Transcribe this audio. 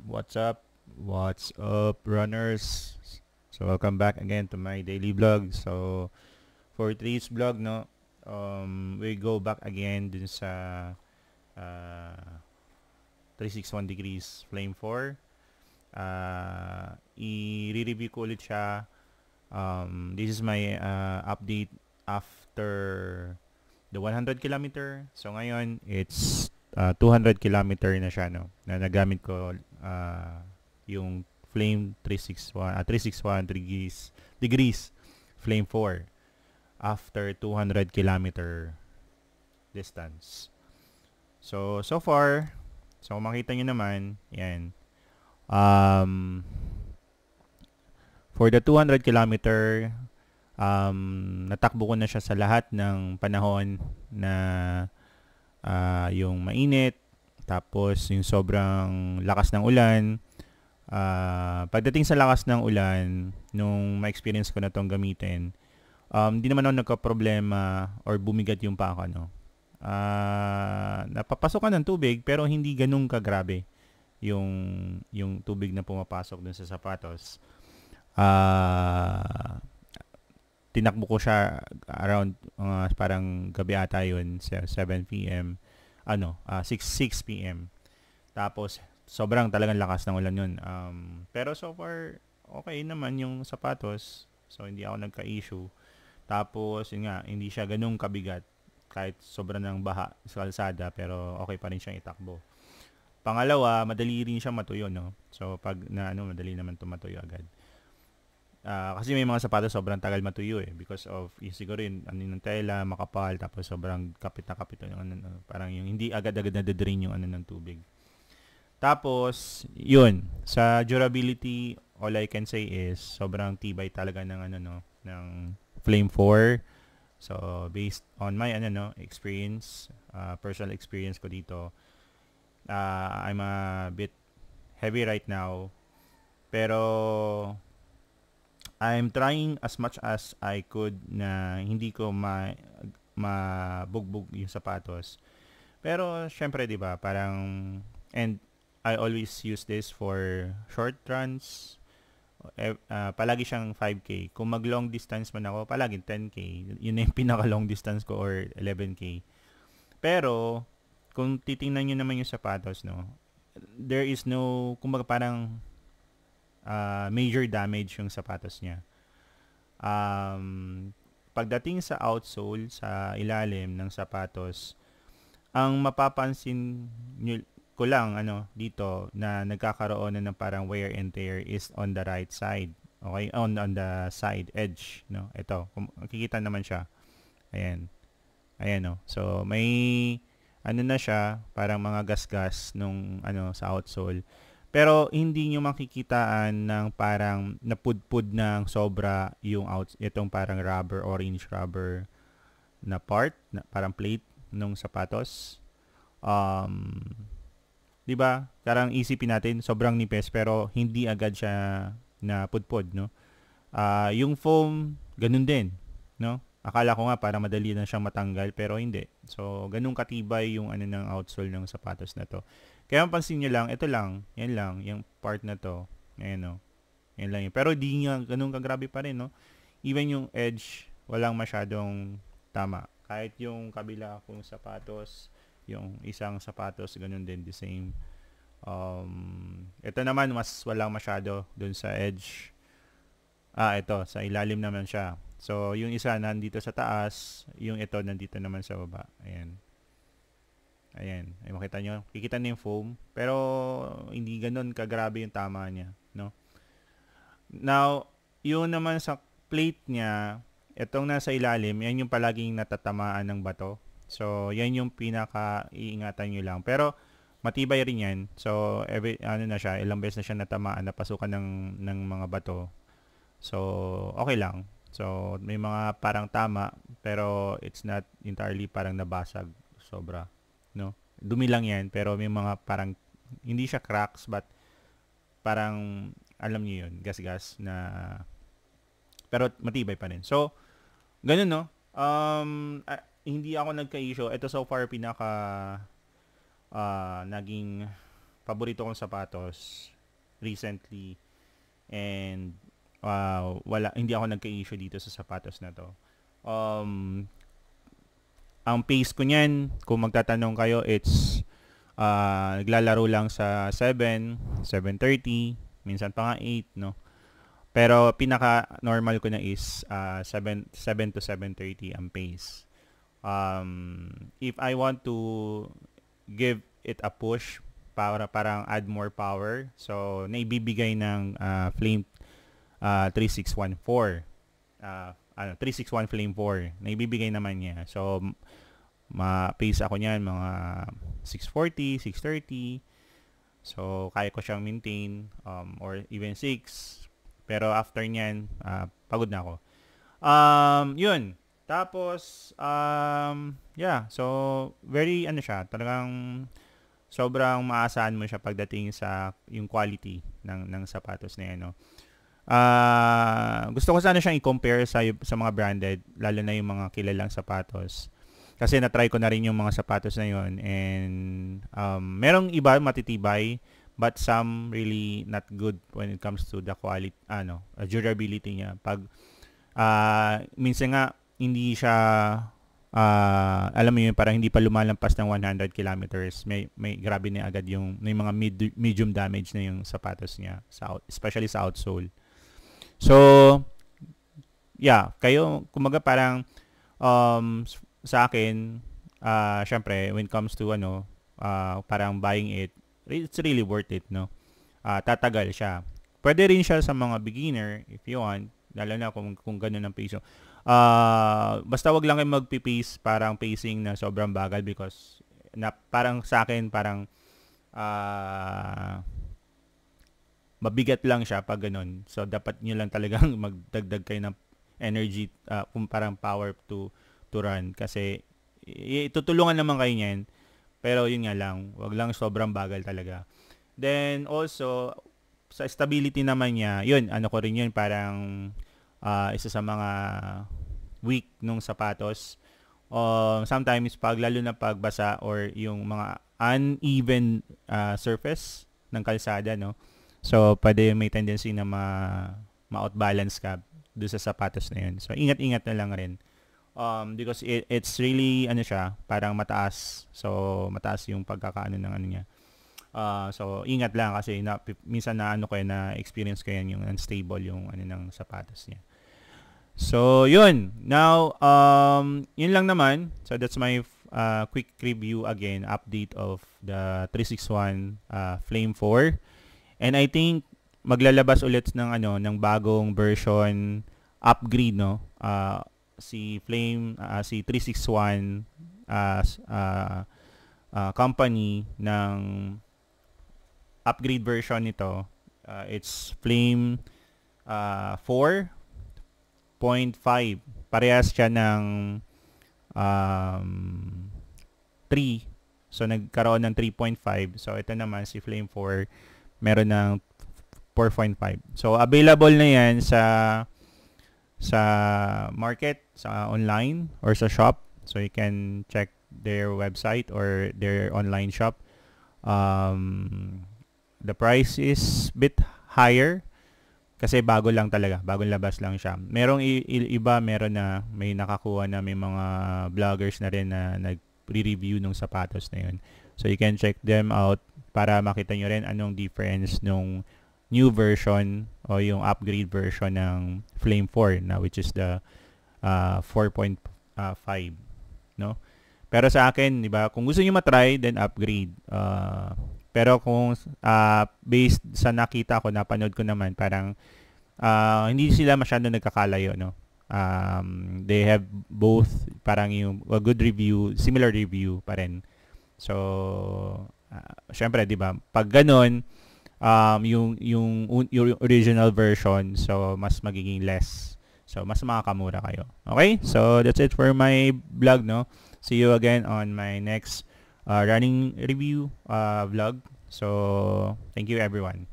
What's up? What's up, runners? So welcome back again to my daily vlog. So for today's vlog, no, we go back again dun sa uh, 361 degrees flame 4. I-review ko ulit siya. This is my update after the 100 kilometer. So ngayon, it's 200 kilometer na siya, no? Na nagamit ko yung Flame 361 degrees Flame 4 after 200 kilometer distance. So far, so kung makita nyo naman, yan. For the 200 kilometer, natakbo ko na siya sa lahat ng panahon na yung mainit, tapos yung sobrang lakas ng ulan. Pagdating sa lakas ng ulan, nung ma-experience ko na tong gamitin, hindi naman ako nagka-problema or bumigat yung paa ko, no? Napapasok ka ng tubig pero hindi ganun kagrabe yung tubig na pumapasok dun sa sapatos. Tinakbo ko siya around parang gabi ata yun, 7 p.m. 6 p.m. Tapos sobrang talagang lakas ng ulan yun. Pero so far okay naman yung sapatos. So hindi ako nagka-issue. Tapos yun nga, hindi siya ganung kabigat kahit sobrang ng baha sa kalsada, pero okay pa rin siyang itakbo. Pangalawa, madali rin siya matuyo, no? So pag madali naman tumatuyo agad. Kasi may mga sapatos sobrang tagal matuyo because of siguro yun, ng tela, makapal, tapos sobrang kapit na kapit yung parang yung hindi agad-agad na-drain yung ng tubig. Tapos, yun, sa durability, all I can say is sobrang tibay talaga ng ng Flame 4. So, based on my experience, personal experience ko dito, I'm a bit heavy right now. Pero I'm trying as much as I could na hindi ko mabugbog yung sapatos. Pero syempre 'di ba, parang and I always use this for short runs. Palagi siyang 5K. Kung mag long distance man ako, palagi 10K. Yun na yung pinaka long distance ko, or 11K. Pero kung titingnan niyo naman yung sapatos, no, there is no, kumbaga parang major damage yung sapatos niya. Pagdating sa outsole, sa ilalim ng sapatos, ang mapapansin nyo, ko lang dito na nagkakaroon na ng parang wear and tear is on the right side. Okay? On the side edge, no? Ito, makikita naman siya. Ayan. Ayan, no. So may na siya, parang mga gasgas nung sa outsole. Pero hindi nyo makikitaan ng parang napudpud ng sobra yung itong parang rubber, orange rubber na part, na parang plate nung sapatos. 'Di ba? Parang isipin natin sobrang nipis pero hindi agad siya na pudpod, no? Yung foam ganun din, no? Akala ko nga para madali na siyang matanggal pero hindi. So, ganun katibay yung ng outsole ng sapatos na to. Kaya mapansin nyo lang, ito lang, yan lang, yung part na to. Ayan, no? Yan lang yun. Pero di nga ganun kagrabe pa rin, no? Even yung edge, walang masyadong tama. Kahit yung kabila kong sapatos, yung isang sapatos, ganun din, the same. Ito naman, mas walang masyado dun sa edge. Ito, sa ilalim naman siya. So, yung isa nandito sa taas, yung ito nandito naman sa baba. Ayan. Ayan. Ay, makita nyo. Kikita nyo yung foam. Pero, hindi ganun kagrabe yung tama niya. No? Now, yung naman sa plate niya, itong nasa ilalim, yan yung palaging natatamaan ng bato. So, yan yung pinaka-iingatan nyo lang. Pero, matibay rin yan. So, na siya, ilang beses na siya natamaan, napasukan ng mga bato. So, okay lang. So, may mga parang tama, pero it's not entirely parang nabasag sobra, no? Dumi lang 'yan, pero may mga parang hindi siya cracks, but parang alam niyo 'yun, gas-gas na pero matibay pa rin. So, ganun, no? Hindi ako nagka-issue. Ito so far pinaka naging paborito kong sapatos. recently, and hindi ako nagka-issue dito sa sapatos na to. Ang pace ko niyan, kung magtatanong kayo, it's naglalaro lang sa 7, 7:30, minsan pa nga 8, no? Pero pinaka normal ko na is 7 to 7:30 ang pace. If I want to give it a push para parang add more power, so naibibigay ng Flame 3614. 361 Flame 4. Naibibigay naman niya. So ma-pace ako niyan mga 640, 630. So kaya ko siyang maintain or even 6. Pero after niyan, pagod na ako. Yun. Tapos yeah, so very siya, talagang sobrang maasahan mo siya pagdating sa yung quality ng sapatos na yan, no. Gusto ko sana siyang i-compare sa mga branded, lalo na yung mga kilalang sapatos. Kasi na-try ko na rin yung mga sapatos na yun, and merong iba matitibay, but some really not good when it comes to the quality, durability niya. Pag minsan nga hindi siya alam mo yun, parang hindi pa lumalampas ng 100 kilometers, may grabe na agad may mga medium damage na yung sapatos niya, especially sa outsole. So yeah, kayo kumaga parang sa akin, syempre when it comes to parang buying it's really worth it, no. Tatagal siya. Pwede rin siya sa mga beginner if you want, lalo na kung ganun ang pace. Basta wag lang kayo magpi-pace parang pacing na sobrang bagal, because parang sa akin parang mabigat lang siya pag ganun. So dapat niyo lang talagang magdagdag kayo ng energy, kung parang power to run, kasi itutulungan naman kayo niyan. Pero yun nga lang, wag lang sobrang bagal talaga. Then also sa stability naman niya, yun, ko rin yun, parang isa sa mga weak nung sapatos. Sometimes lalo na pagbasa or yung mga uneven surface ng kalsada, no. So pwede may tendency na ma-outbalance ka doon sa sapatos na yun. So ingat-ingat na lang rin. Because it's really siya, parang mataas. So mataas yung pagkakaano ng niya. So ingat lang, kasi minsan na na experience ko yan, yung unstable yung ng sapatos niya. So yun. Now yun lang naman. So that's my quick review again, update of the 361 Flame 4. And I think maglalabas ulit ng bagong version upgrade, no. Si Flame, si 361 company ng upgrade version nito, it's Flame 4.5. Parehas siya ng 3. So nagkaroon ng 3.5. So ito naman si Flame 4 meron ng 4.5. So available na yan sa market, sa online or sa shop. So you can check their website or their online shop. The price is bit higher kasi bago lang talaga, bagong labas lang siya. Merong iba, may nakakuha na, may mga vloggers na rin na nag-review ng sapatos na yun. So you can check them out para makita nyo rin anong difference nung new version o yung upgrade version ng Flame 4 na, which is the 4.5, no. Pero sa akin, di ba, kung gusto niyo matry, then upgrade. Pero kung based sa nakita ko, napanood ko naman, parang hindi sila masyado nagkakalayo, no. They have both parang yung a good review, similar review pa rin. So syempre, di ba, pag ganun, yung original version, so mas magiging less. So mas makakamura kayo. Okay? So that's it for my vlog, no. See you again on my next running review vlog. So thank you everyone.